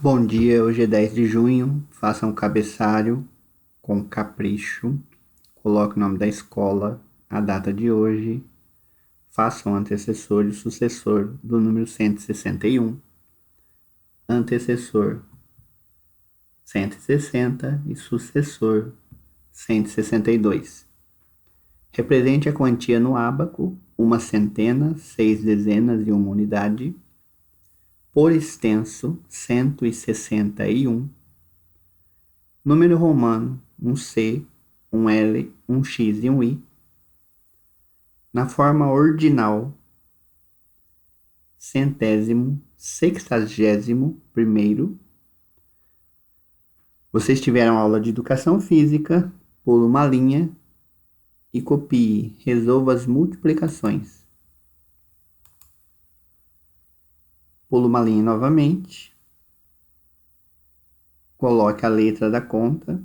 Bom dia, hoje é 10 de junho. Faça um cabeçalho com capricho. Coloque o nome da escola, a data de hoje. Faça um antecessor e sucessor do número 161. Antecessor 160 e sucessor 162. Represente a quantia no ábaco: uma centena, 6 dezenas e uma unidade. Por extenso, 161. Número romano: um C, um L, um X e um I. Na forma ordinal: centésimo, sexagésimo primeiro. Vocês tiveram aula de educação física, pula uma linha e copie, resolva as multiplicações. Pula uma linha novamente, coloque a letra da conta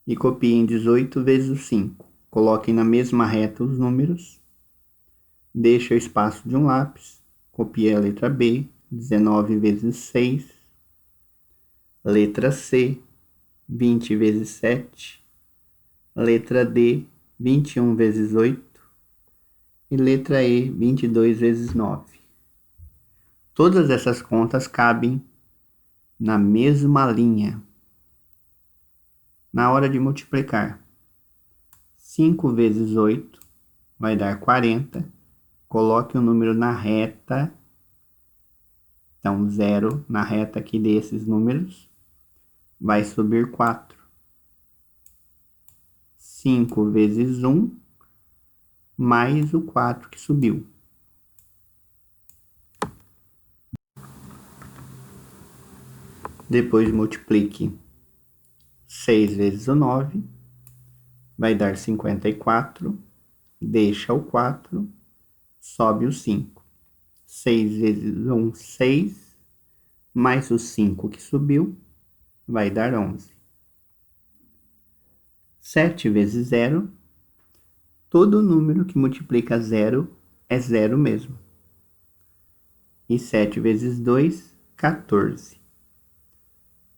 e copie em 18 vezes o 5. Coloque na mesma reta os números, deixe o espaço de um lápis, copie a letra B, 19 vezes 6, letra C, 20 vezes 7, letra D, 21 vezes 8 e letra E, 22 vezes 9. Todas essas contas cabem na mesma linha. Na hora de multiplicar, 5 vezes 8 vai dar 40. Coloque o número na reta. Então, 0 na reta aqui desses números. Vai subir 4. 5 vezes 1 mais o 4 que subiu. Depois multiplique 6 vezes o 9, vai dar 54, deixa o 4, sobe o 5. 6 vezes 1, 6, mais o 5 que subiu, vai dar 11. 7 vezes 0, todo número que multiplica 0 é 0 mesmo. E 7 vezes 2, 14.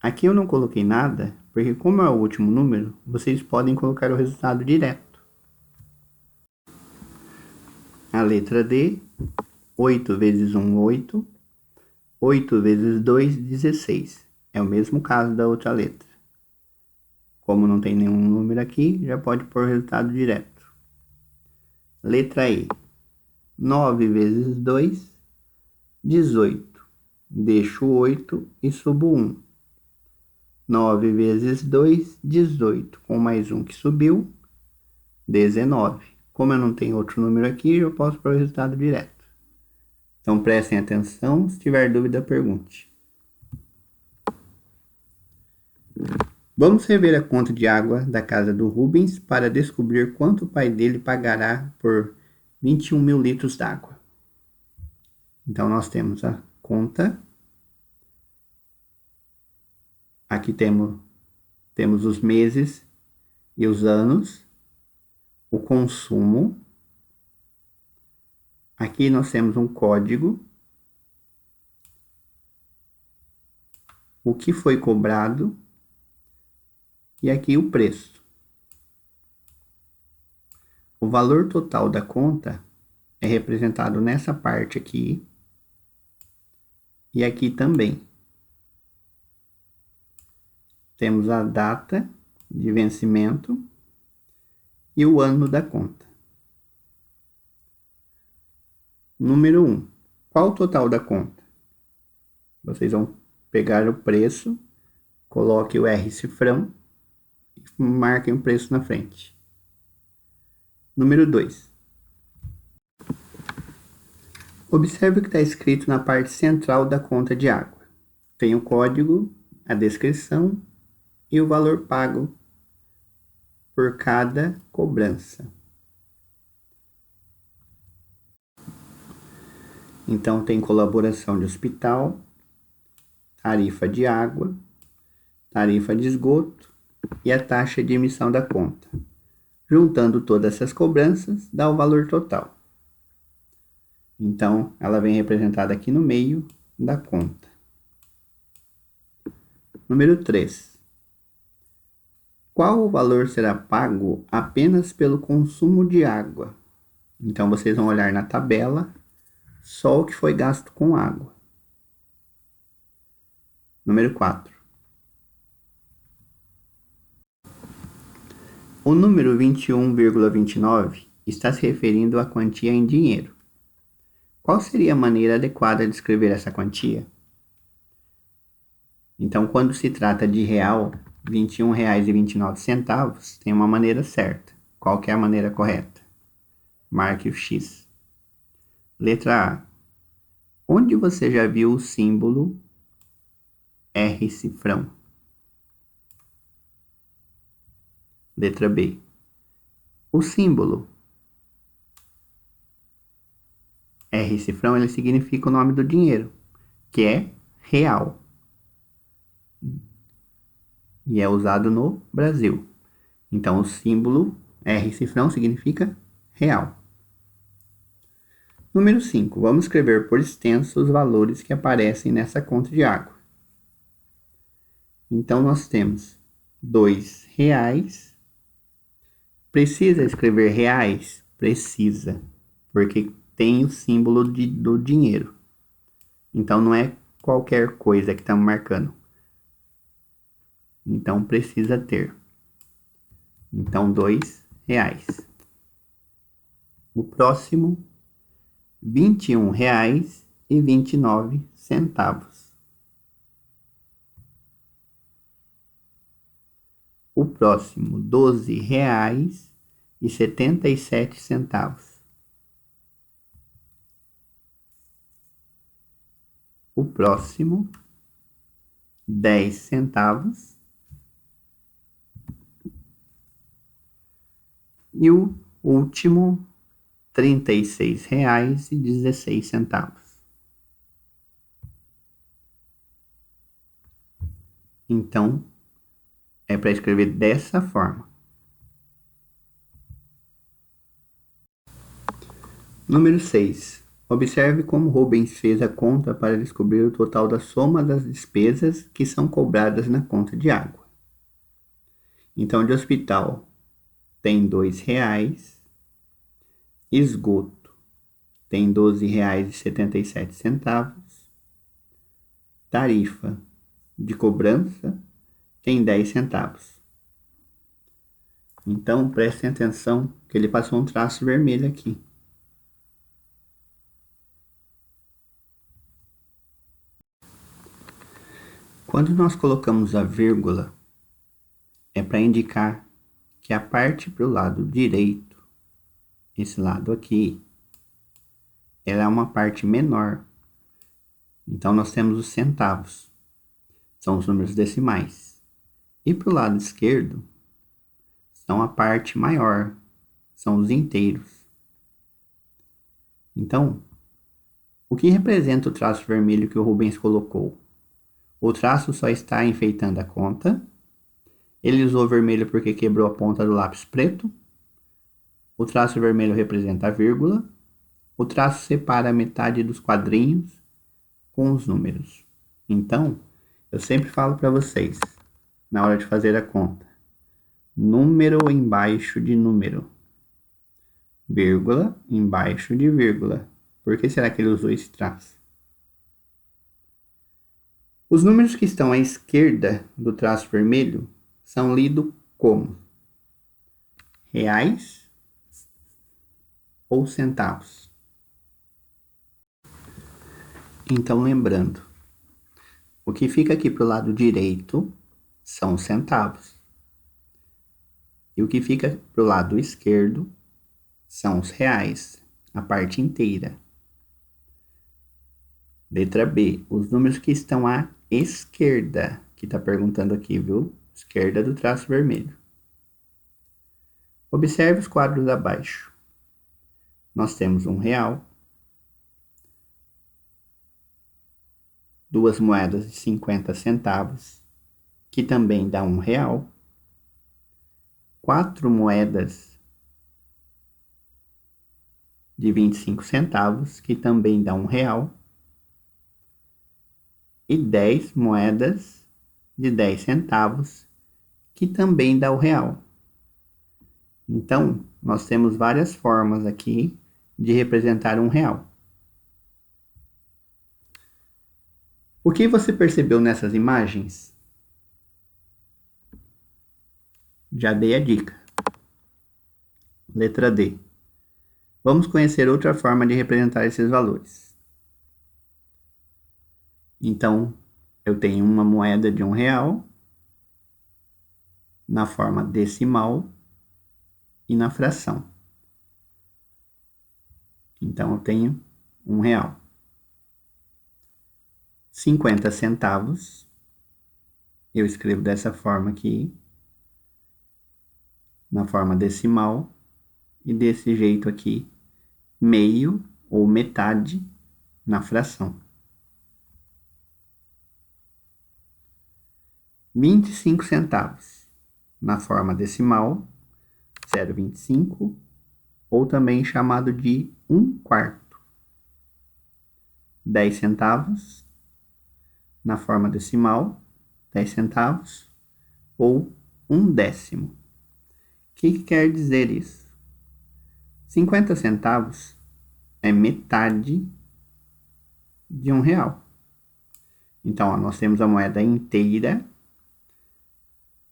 Aqui eu não coloquei nada, porque como é o último número, vocês podem colocar o resultado direto. A letra D, 8 vezes 1, 8. 8 vezes 2, 16. É o mesmo caso da outra letra. Como não tem nenhum número aqui, já pode pôr o resultado direto. Letra E, 9 vezes 2, 18. Deixo o 8 e subo 1. 9 vezes 2, 18. Com mais um que subiu, 19. Como eu não tenho outro número aqui, eu posso pôr o resultado direto. Então prestem atenção, se tiver dúvida, pergunte. Vamos rever a conta de água da casa do Rubens para descobrir quanto o pai dele pagará por 21 mil litros d'água. Então nós temos a conta. Aqui temos os meses e os anos, o consumo. Aqui nós temos um código, o que foi cobrado e aqui o preço. O valor total da conta é representado nessa parte aqui e aqui também. Temos a data de vencimento e o ano da conta. Número 1. Qual o total da conta? Vocês vão pegar o preço, coloque o R cifrão e marquem o preço na frente. Número 2. Observe o que está escrito na parte central da conta de água. Tem o código, a descrição e o valor pago por cada cobrança. Então tem colaboração de hospital, tarifa de água, tarifa de esgoto e a taxa de emissão da conta. Juntando todas essas cobranças, dá o valor total. Então, ela vem representada aqui no meio da conta. Número 3. Qual o valor será pago apenas pelo consumo de água? Então, vocês vão olhar na tabela só o que foi gasto com água. Número 4. O número 21,29 está se referindo à quantia em dinheiro. Qual seria a maneira adequada de escrever essa quantia? Então, quando se trata de real, R$ 21,29 tem uma maneira certa. Qual que é a maneira correta? Marque o X. Letra A. Onde você já viu o símbolo R cifrão? Letra B. O símbolo R cifrão, ele significa o nome do dinheiro, que é real. E é usado no Brasil. Então, o símbolo R cifrão significa real. Número 5. Vamos escrever por extenso os valores que aparecem nessa conta de água. Então, nós temos R$ 2. Precisa escrever reais? Precisa, porque tem o símbolo do dinheiro. Então, não é qualquer coisa que estamos marcando. Então, precisa ter. Então, R$ 2. O próximo, R$ 21,29. O próximo, R$ 12,77. O próximo, 10 centavos. E o último, R$ 36,16. Então, é para escrever dessa forma. Número 6. Observe como Rubens fez a conta para descobrir o total da soma das despesas que são cobradas na conta de água. Então, de hospital tem R$ 2. Esgoto tem R$ 12,77. Tarifa de cobrança tem 10 centavos. Então, prestem atenção que ele passou um traço vermelho aqui. Quando nós colocamos a vírgula, é para indicar que a parte para o lado direito, esse lado aqui, ela é uma parte menor. Então, nós temos os centavos, são os números decimais. E para o lado esquerdo, são a parte maior, são os inteiros. Então, o que representa o traço vermelho que o Rubens colocou? O traço só está enfeitando a conta. Ele usou vermelho porque quebrou a ponta do lápis preto. O traço vermelho representa a vírgula. O traço separa a metade dos quadrinhos com os números. Então, eu sempre falo para vocês, na hora de fazer a conta, número embaixo de número, vírgula embaixo de vírgula. Por que será que ele usou esse traço? Os números que estão à esquerda do traço vermelho são lidos como reais ou centavos. Então, lembrando, o que fica aqui para o lado direito são os centavos. E o que fica para o lado esquerdo são os reais, a parte inteira. Letra B, os números que estão à esquerda, que está perguntando aqui, viu? Esquerda do traço vermelho. Observe os quadros abaixo. Nós temos R$1, duas moedas de 50 centavos, que também dá R$1, 4 moedas de 25 centavos, que também dá R$1, e 10 moedas de 10 centavos, que também dá o real. Então, nós temos várias formas aqui de representar um real. O que você percebeu nessas imagens? Já dei a dica. Letra D. Vamos conhecer outra forma de representar esses valores. Então, eu tenho uma moeda de R$1 na forma decimal e na fração. Então, eu tenho R$1. 50 centavos, eu escrevo dessa forma aqui, na forma decimal, e desse jeito aqui, meio ou metade na fração. 25 centavos, na forma decimal, 0,25, ou também chamado de 1/4. 10 centavos, na forma decimal, 10 centavos, ou 1/10. O que quer dizer isso? 50 centavos é metade de R$1. Então, ó, nós temos a moeda inteira.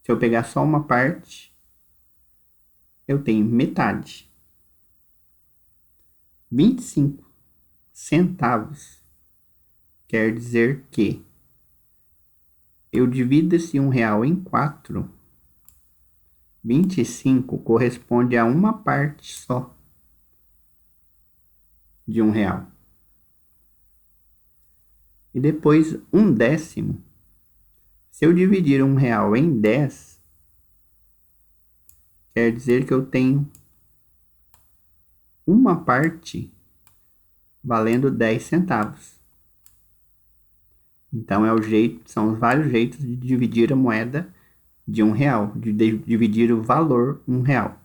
Se eu pegar só uma parte, eu tenho metade. 25 centavos quer dizer que eu divido esse R$1 em 4. 25 corresponde a uma parte só de R$1. E depois 1/10. Se eu dividir R$1 em 10, quer dizer que eu tenho uma parte valendo 10 centavos. Então são os vários jeitos de dividir a moeda de R$1, de dividir o valor R$1.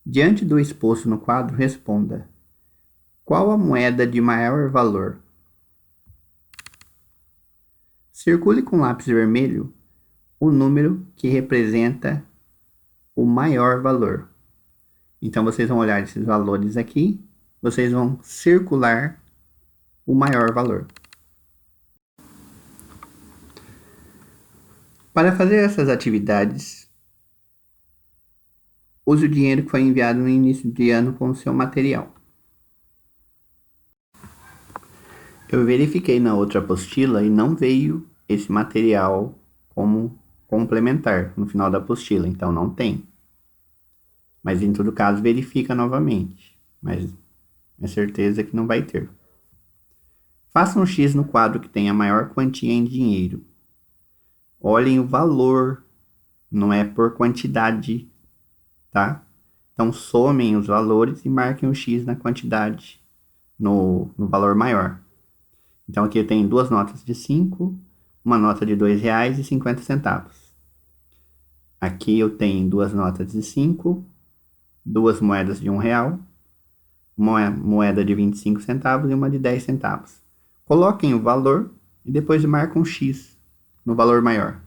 Diante do exposto no quadro, responda: qual a moeda de maior valor? Circule com lápis vermelho o número que representa o maior valor. Então, vocês vão olhar esses valores aqui, vocês vão circular o maior valor. Para fazer essas atividades, use o dinheiro que foi enviado no início de ano com o seu material. Eu verifiquei na outra apostila e não veio esse material como complementar no final da apostila, então não tem. Mas em todo caso, verifica novamente, mas é certeza que não vai ter. Faça um X no quadro que tem a maior quantia em dinheiro. Olhem o valor, não é por quantidade, tá? Então, somem os valores e marquem o X na quantidade, no valor maior. Então, aqui eu tenho duas notas de 5, uma nota de R$2,50. Aqui eu tenho duas notas de 5, duas moedas de R$1, uma moeda de 25 centavos e uma de 10 centavos. Coloquem o valor e depois marcam um X no valor maior.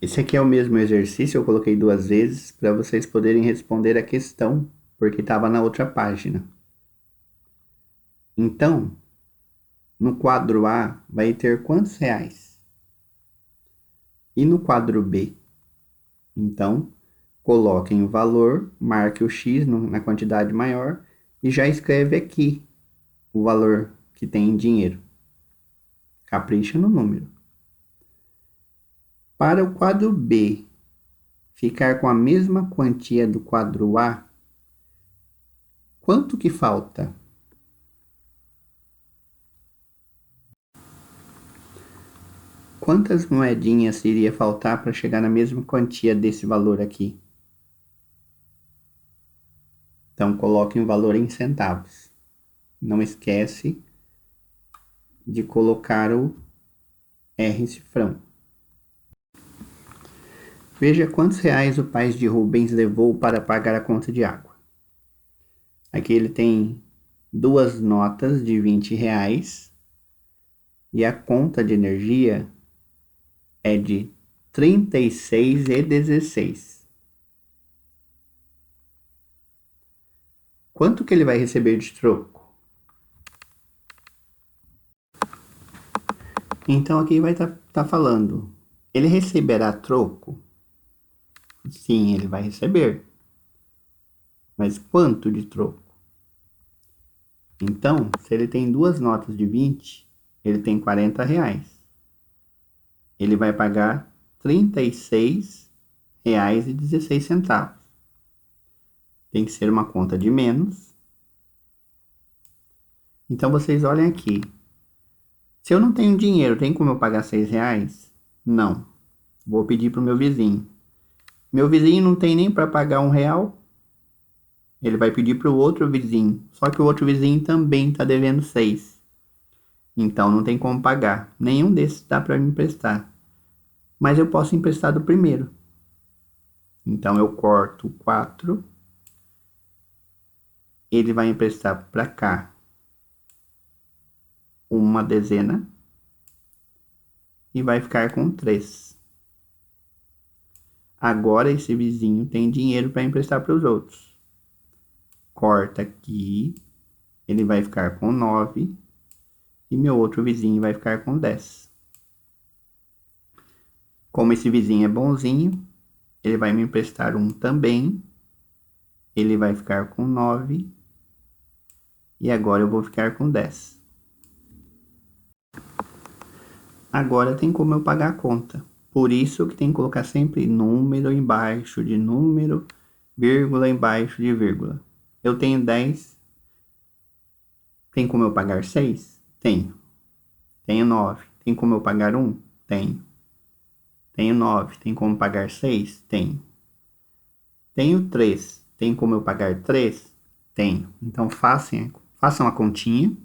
Esse aqui é o mesmo exercício, eu coloquei duas vezes para vocês poderem responder a questão, porque estava na outra página. Então, no quadro A vai ter quantos reais? E no quadro B? Então, coloquem o valor, marque o X na quantidade maior e já escreve aqui o valor que tem em dinheiro. Capricha no número. Para o quadro B ficar com a mesma quantia do quadro A, quanto que falta? Quantas moedinhas iria faltar para chegar na mesma quantia desse valor aqui? Então, coloquem o valor em centavos. Não esquece de colocar o R cifrão. Veja quantos reais o pai de Rubens levou para pagar a conta de água. Aqui ele tem duas notas de R$ 20 e a conta de energia é de R$ 36,16. Quanto que ele vai receber de troco? Então aqui vai tá falando, ele receberá troco? Sim, ele vai receber. Mas quanto de troco? Então, se ele tem duas notas de 20, ele tem R$ 40. Ele vai pagar R$ 36,16. Tem que ser uma conta de menos. Então, vocês olhem aqui. Se eu não tenho dinheiro, tem como eu pagar R$ 6? Não. Vou pedir para o meu vizinho. Meu vizinho não tem nem para pagar R$ 1. Ele vai pedir para o outro vizinho. Só que o outro vizinho também está devendo 6. Então não tem como pagar. Nenhum desses dá para me emprestar. Mas eu posso emprestar do primeiro. Então eu corto 4. Ele vai emprestar para cá uma dezena. E vai ficar com 3. Agora esse vizinho tem dinheiro para emprestar para os outros. Corta aqui. Ele vai ficar com 9. E meu outro vizinho vai ficar com 10. Como esse vizinho é bonzinho, ele vai me emprestar 1 também. Ele vai ficar com 9. E agora eu vou ficar com 10. Agora tem como eu pagar a conta. Por isso que tem que colocar sempre número embaixo de número, vírgula embaixo de vírgula. Eu tenho 10. Tem como eu pagar 6? Tenho. Tenho 9. Tem como eu pagar 1? Tenho. Tenho 9. Tem como pagar 6? Tenho. Tenho 3. Tem como eu pagar 3? Tenho. Então façam a continha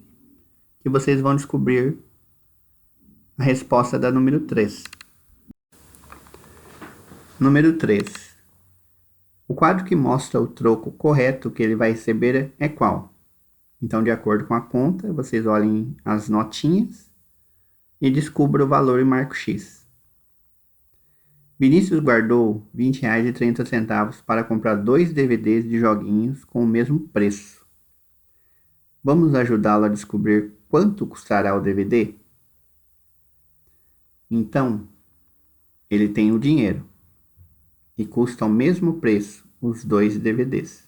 que vocês vão descobrir a resposta da número 3. Número 3. O quadro que mostra o troco correto que ele vai receber é qual? Então, de acordo com a conta, vocês olhem as notinhas e descubram o valor e marco X. Vinícius guardou R$ 20,30 para comprar 2 DVDs de joguinhos com o mesmo preço. Vamos ajudá-lo a descobrir quanto custará o DVD? Então, ele tem o dinheiro e custa o mesmo preço os 2 DVDs.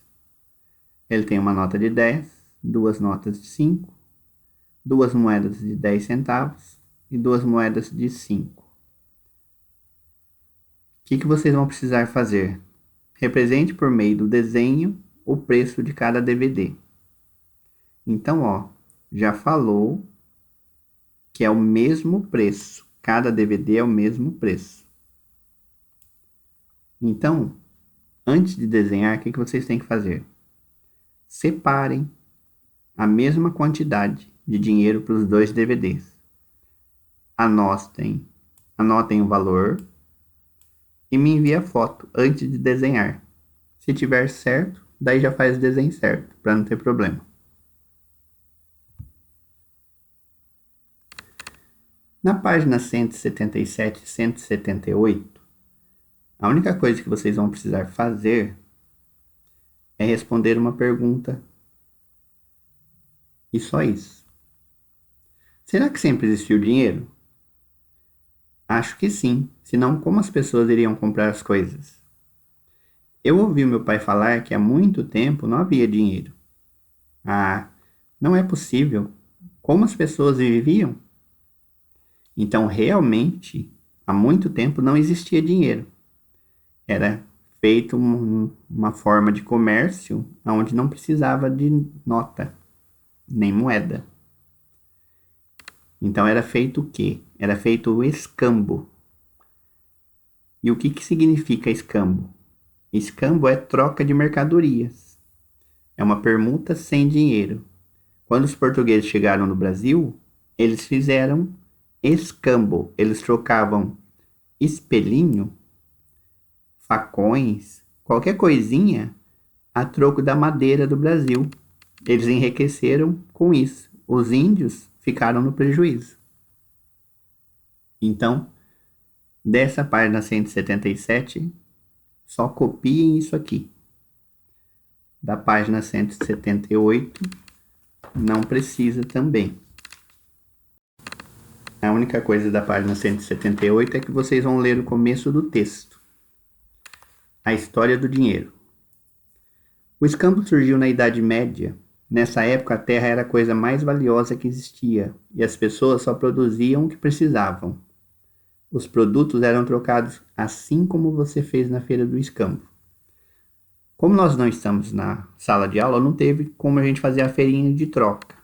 Ele tem uma nota de 10, 2 notas de 5, 2 moedas de 10 centavos e 2 moedas de 5. O que vocês vão precisar fazer? Represente por meio do desenho o preço de cada DVD. Então, já falou que é o mesmo preço. Cada DVD é o mesmo preço. Então, antes de desenhar, o que vocês têm que fazer? Separem a mesma quantidade de dinheiro para os 2 DVDs. Anotem o valor e me envie a foto antes de desenhar. Se tiver certo, daí já faz o desenho certo, para não ter problema. Na página 177 e 178, a única coisa que vocês vão precisar fazer é responder uma pergunta. E só isso. Será que sempre existiu dinheiro? Acho que sim, senão como as pessoas iriam comprar as coisas? Eu ouvi meu pai falar que há muito tempo não havia dinheiro. Ah, não é possível. Como as pessoas viviam? Então, realmente, há muito tempo não existia dinheiro. Era feito uma forma de comércio onde não precisava de nota, nem moeda. Então, era feito o quê? Era feito o escambo. E o que significa escambo? Escambo é troca de mercadorias. É uma permuta sem dinheiro. Quando os portugueses chegaram no Brasil, eles fizeram escambo. Eles trocavam espelhinho facões, qualquer coisinha a troco da madeira do Brasil. Eles enriqueceram com isso. Os índios ficaram no prejuízo. Então, dessa página 177, só copiem isso aqui. Da página 178, não precisa também. A única coisa da página 178 é que vocês vão ler o começo do texto. A história do dinheiro. O escambo surgiu na Idade Média. Nessa época, a terra era a coisa mais valiosa que existia e as pessoas só produziam o que precisavam. Os produtos eram trocados assim como você fez na feira do escambo. Como nós não estamos na sala de aula, não teve como a gente fazer a feirinha de troca.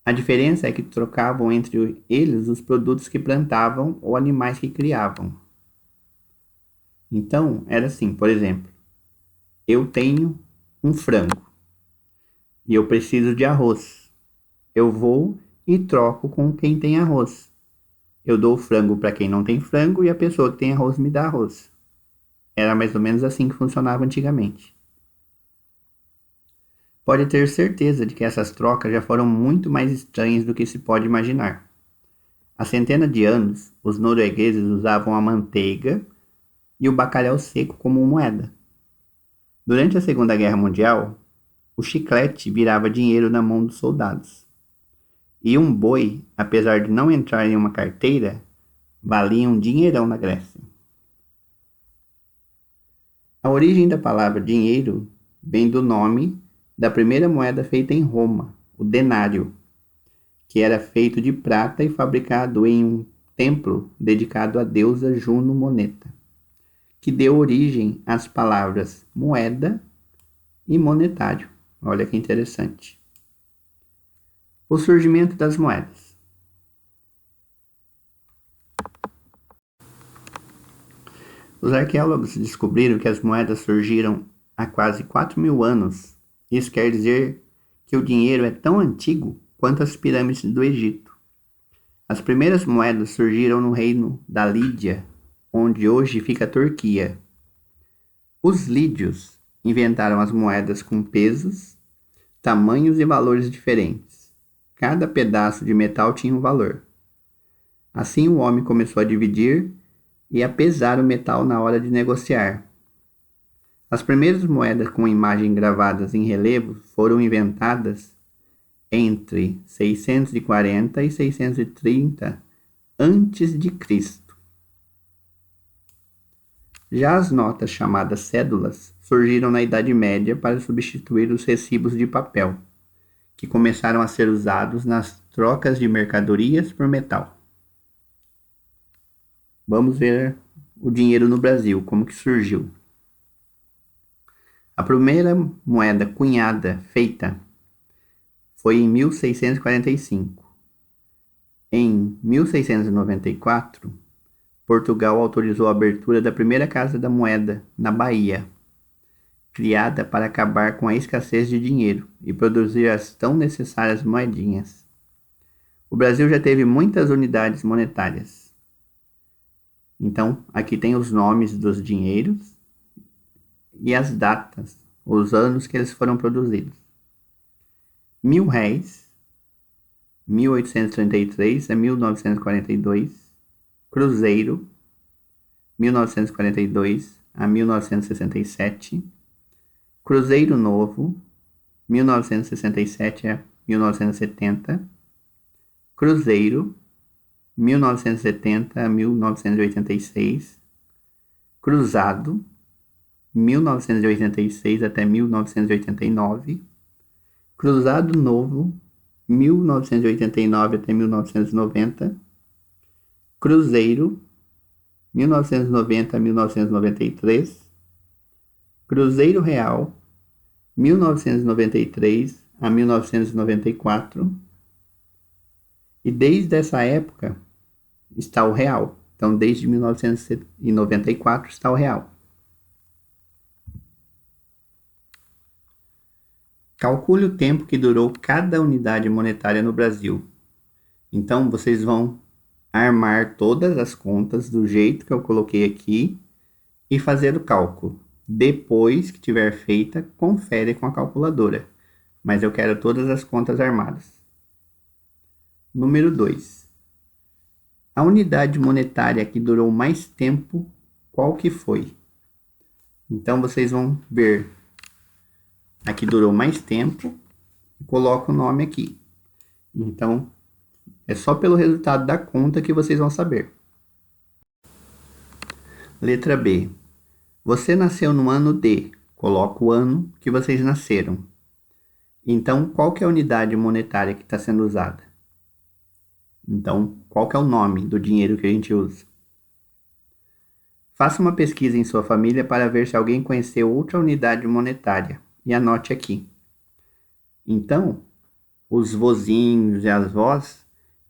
A diferença é que trocavam entre eles os produtos que plantavam ou animais que criavam. Então, era assim, por exemplo, eu tenho um frango e eu preciso de arroz. Eu vou e troco com quem tem arroz. Eu dou o frango para quem não tem frango e a pessoa que tem arroz me dá arroz. Era mais ou menos assim que funcionava antigamente. Pode ter certeza de que essas trocas já foram muito mais estranhas do que se pode imaginar. Há centenas de anos, os noruegueses usavam a manteiga e o bacalhau seco como moeda. Durante a Segunda Guerra Mundial, o chiclete virava dinheiro na mão dos soldados. E um boi, apesar de não entrar em uma carteira, valia um dinheirão na Grécia. A origem da palavra dinheiro vem do nome da primeira moeda feita em Roma, o denário, que era feito de prata e fabricado em um templo dedicado à deusa Juno Moneta, que deu origem às palavras moeda e monetário. Olha que interessante. O surgimento das moedas. Os arqueólogos descobriram que as moedas surgiram há quase 4.000 anos. Isso quer dizer que o dinheiro é tão antigo quanto as pirâmides do Egito. As primeiras moedas surgiram no reino da Lídia, onde hoje fica a Turquia. Os lídios inventaram as moedas com pesos, tamanhos e valores diferentes. Cada pedaço de metal tinha um valor. Assim o homem começou a dividir e a pesar o metal na hora de negociar. As primeiras moedas com imagens gravadas em relevo foram inventadas entre 640 e 630 a.C. Já as notas chamadas cédulas surgiram na Idade Média para substituir os recibos de papel, que começaram a ser usados nas trocas de mercadorias por metal. Vamos ver o dinheiro no Brasil, como que surgiu. A primeira moeda cunhada feita foi em 1645. Em 1694, Portugal autorizou a abertura da primeira Casa da Moeda, na Bahia, criada para acabar com a escassez de dinheiro e produzir as tão necessárias moedinhas. O Brasil já teve muitas unidades monetárias. Então, aqui tem os nomes dos dinheiros e as datas, os anos que eles foram produzidos. 1.000 réis, 1833 a 1942, cruzeiro, 1942 a 1967, cruzeiro novo, 1967 a 1970, cruzeiro, 1970 a 1986, cruzado, 1986 até 1989, cruzado novo, 1989 até 1990, cruzeiro, 1990 a 1993, cruzeiro real, 1993 a 1994, e desde essa época está o real. Então, desde 1994 está o real. Calcule o tempo que durou cada unidade monetária no Brasil. Então, vocês vão armar todas as contas do jeito que eu coloquei aqui e fazer o cálculo. Depois que tiver feita, confere com a calculadora. Mas eu quero todas as contas armadas. Número 2. A unidade monetária que durou mais tempo, qual que foi? Então, vocês vão ver a que durou mais tempo e coloca o nome aqui. Então, é só pelo resultado da conta que vocês vão saber. Letra B. Você nasceu no ano de. Coloca o ano que vocês nasceram. Então, qual que é a unidade monetária que está sendo usada? Então, qual que é o nome do dinheiro que a gente usa? Faça uma pesquisa em sua família para ver se alguém conheceu outra unidade monetária e anote aqui. Então, os vozinhos e as vós,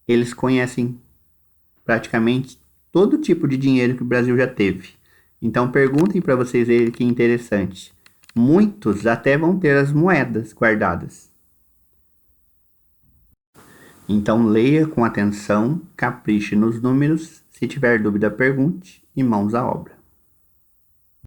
eles conhecem praticamente todo tipo de dinheiro que o Brasil já teve. Então, perguntem para vocês verem que interessante. Muitos até vão ter as moedas guardadas. Então, leia com atenção, capriche nos números. Se tiver dúvida, pergunte e mãos à obra.